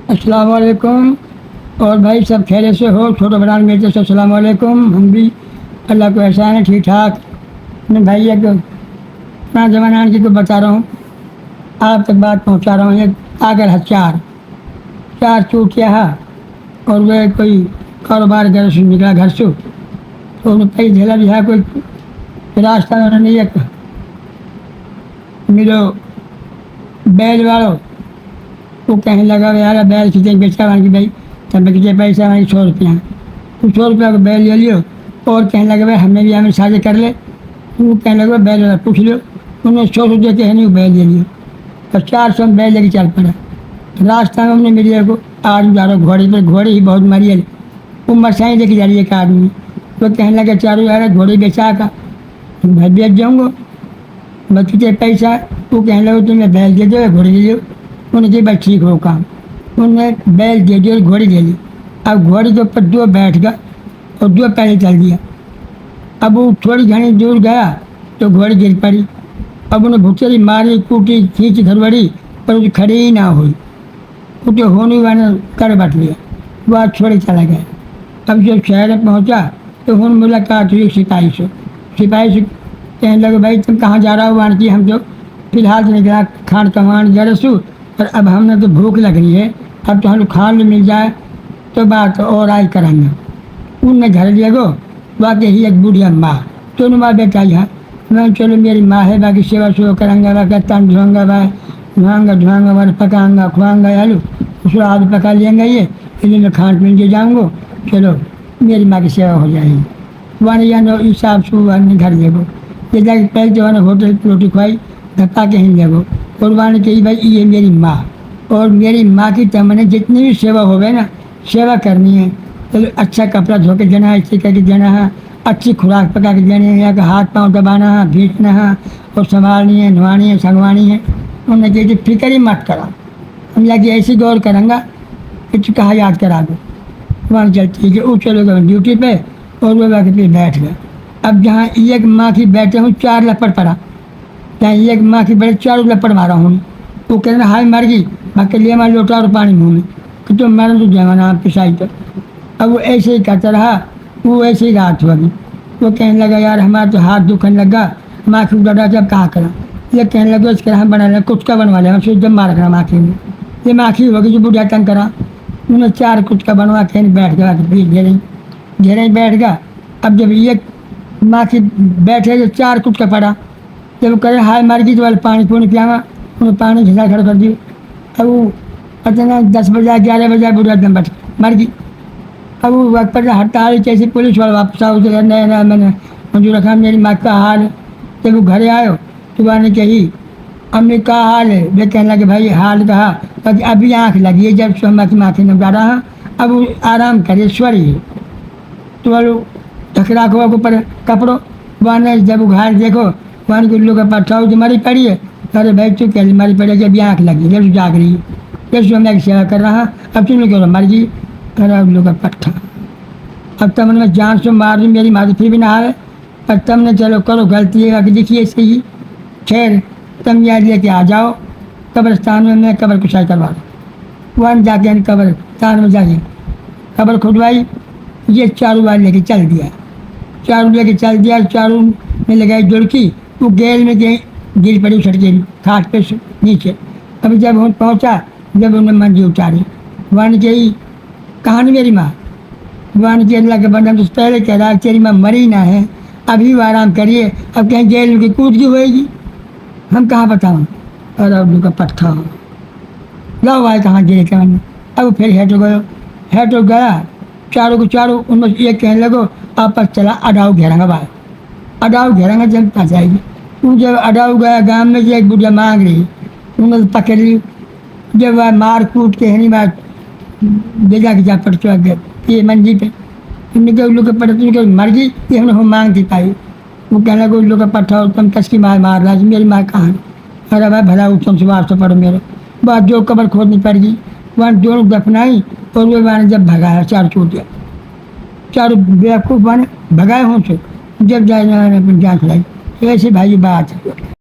अस्सलाम वालेकुम। और भाई सब खैरियत से हो? छोटे बड़ा मेरे से अस्सलाम वालेकुम। हम भी अल्लाह को एहसान है ठीक ठाक। मैं भाई एक पुराना ज़माना की तो बता रहा हूँ, आप तक बात पहुँचा रहा हूँ। एक आगर है चार चार चूटिया है, और वह कोई कारोबार घर से निकला घर से, तो उन्हें कई झेला भी है कोई रास्ता में उन्होंने एक मिलो बैल वालों। वो कहने लगा यार बैल खींचे बेचा मान की भाई, तब खींचे पैसा मान 100 रुपया। तो 100 रुपया का बैल ले लियो, और कहने लगे भाई हमें भी हमें साझे कर ले। वो कहने लगे बैल वाला पूछ लो, उन्होंने 100 रुपये के है नहीं, वो बैल ले लियो। तो 400 में बैल लेके चल पड़ा। रास्ता में हमने मिली को आदमी जा रहा घोड़े पर, घोड़े ही बहुत मरी है। वो मरसाई लेके जा रही है एक आदमी। तो कहने लगे चारों यार घोड़े बेचा का भाई बेच जाऊँगा, बच्चे पैसा। वो कहने लगे तुम्हें बैल दे दो घोड़े दे दो। उन्होंने कहा भाई ठीक हो काम। उन्होंने बैल दे दी और घोड़ी दे ली। अब घोड़ी के ऊपर दो बैठ गया और दो पैसे चल दिया। अब वो थोड़ी घनी दूर गया तो घोड़ी गिर पड़ी। अब उन्हें भुचरी मारी कूटी खींच घरवड़ी, पर उसकी खड़ी ही ना हुई। उसे होने वाले कर बैठ लिया, वह छोड़ चला गया। अब जब शहर में पहुँचा तो उन्होंने मुलाकात हुई सिपाही से। सिपाही से कहने लगे भाई तुम कहाँ जा रहा हो? वाण की हम तो फिलहाल तो निकला खान कमान जरसू, पर अब हमने तो भूख लग रही है, अब तो हम खान मिल जाए तो बात और आई करेंगे। उनने घर लिया गो बाकी ही एक बुढ़िया माँ, तो माँ बेटा यहाँ मैं चलो मेरी माँ है, बाकी सेवा सेवा करेंगे, बाकी तन धोंगा भाई धोंगा धोंगा वर पकाऊंगा खुआऊंगा आलू उसको आलू पका लेंगे। ये इसलिए मैं खान पीन के जाऊँगा, चलो मेरी माँ की सेवा हो जाएगी। वन या नो हिसाब से वन घर लेगो, ये जाके पहले जो है होटल रोटी खुआई धपा के ही लेगो। और वन कही भाई ये मेरी माँ, और मेरी माँ की तमने जितनी भी सेवा होवे ना सेवा करनी है। चलो अच्छा कपड़ा धो के देना है, इसी करके देना है, अच्छी खुराक पका के देनी है, या कि हाथ पाँव दबाना है, भींचना है और संभालनी है, नहानी है, संगवानी है। उन्होंने कही फिक्र ही मत करा, हम लगे ऐसी गौर करेंगा कि कहा याद करा दो। वहाँ चल ठीक है, वो चलो गए ड्यूटी पे और वो बाकी पे बैठ गए। अब जहाँ एक माँ की बैठे हूँ 4 लपड़ पड़ा, जहाँ एक माँ की बैठे 4 लपड़ मारा हूँ। वो कहना हाय मर गई, बाकी लिए मार लोटा और पानी मुँह में कि तुम मर तो जमाना पिसाई। तो अब वो ऐसे ही करता रहा, वो ऐसे ही रात हुआ। वो कहने लगा यार हमारा तो हाथ दुखने लगा, माखी उड़ा जब कहा करा। ये कहने लगे इसके हम बना लें कुछ का बनवा लें, फिर जब मार करा माखी में ये माखी होगी जो बुढ़िया तंग करा। उन्होंने 4 कुछ का बनवा के बैठ गया, घेरे ही बैठ गया। अब जब ये माखी बैठे तो 4 कुछ का पड़ा, जब करे हाय मर गई तो वाले पानी पूनी पियावा, उन्हें पानी घिसा खड़ा कर दी। अब वो अचानक 10 बजे 11 बजे बुढ़िया एकदम बैठ मर गई। अब वो वक्त पर हड़ताल कैसे पुलिस वाले वापस आओ तो नया नया मैंने मंजूर रखा मेरी माँ का हाल। जब वो घरे आयो तो मैंने कही अम्मी का हाल है? वे कहने लगे भाई हाल कहा ताकि अभी आँख लगी है, जब सोमवार की माखी में जा रहा अब वो आराम करे स्वरी है। तो वो ठकरा को ऊपर कपड़ों वहाँ जब वो घर देखो वहाँ के लोग पट्टा जो मरी पड़ी है। अरे भाई तू क्या मरी पड़ी, जब आँख लगी जब जाग रही है, जब सोमवार की सेवा कर रहा अब तुम लोग मर गई। अरे लोग पट्टा अब तब मैं जान से मार दूँ मेरी माँ फिर भी ना आवे, पर तब ने चलो करो गलती है कि देखिए सही खैर तुम याद लेके आ जाओ कब्रस्तान में, मैं कब्र कुशाई करवा दूँ। वहाँ जाके कब्रस्तान में जाके कब्र खुदवाई, ये 4 बार लेके चल दिया, 4 लेके चल दिया। 4 में लगाई जुड़की, वो गैल में गिर पड़ी सड़के खाट पे नीचे। अभी जब वहाँ पहुँचा जब उन्हें मंजी उतारी, वहाँ गई कहानी मेरी माँ भगवान की अल्लाह के बंदे तो पहले कह रहा तेरी माँ मरी ना है, अभी वो आराम करिए, अब कहीं जेल में कूद की होएगी हम कहाँ बताऊँ। और अब का पट्टा हो लो भाई कहाँ गिरे क्या मैंने। अब फिर हेट हो गया 4 को 4 उनमें एक कहने लगो आपस चला अडाऊ घेरेंगे भाई, अडाऊ घेरेंगे जब फंस जाएगी। वो जब अडाऊ गया गाँव में जो एक बुढ़िया मांग रही उन्होंने पकड़ ली। जब वह मार कूट के हनी बात बेजा के जा पड़ गए ये मंजी पे, उनके उल्लू के पड़े मर गई, ये हमने हम मांग दी पाई। वो कहने लगे उल्लू का पट्टा तुम कसकी मार रहा है, मेरी माँ कहाँ? अरे भाई भला उत्तम से वापस पड़ो मेरे बात जो कब्र खोदनी पड़ गई। वहाँ दोनों दफनाई और वे वहाँ जब भगाया 4 चोटियाँ 4 बेवकूफ़ बने भगाए हों से जब जाए जाँच लाई। ऐसे भाई बात है।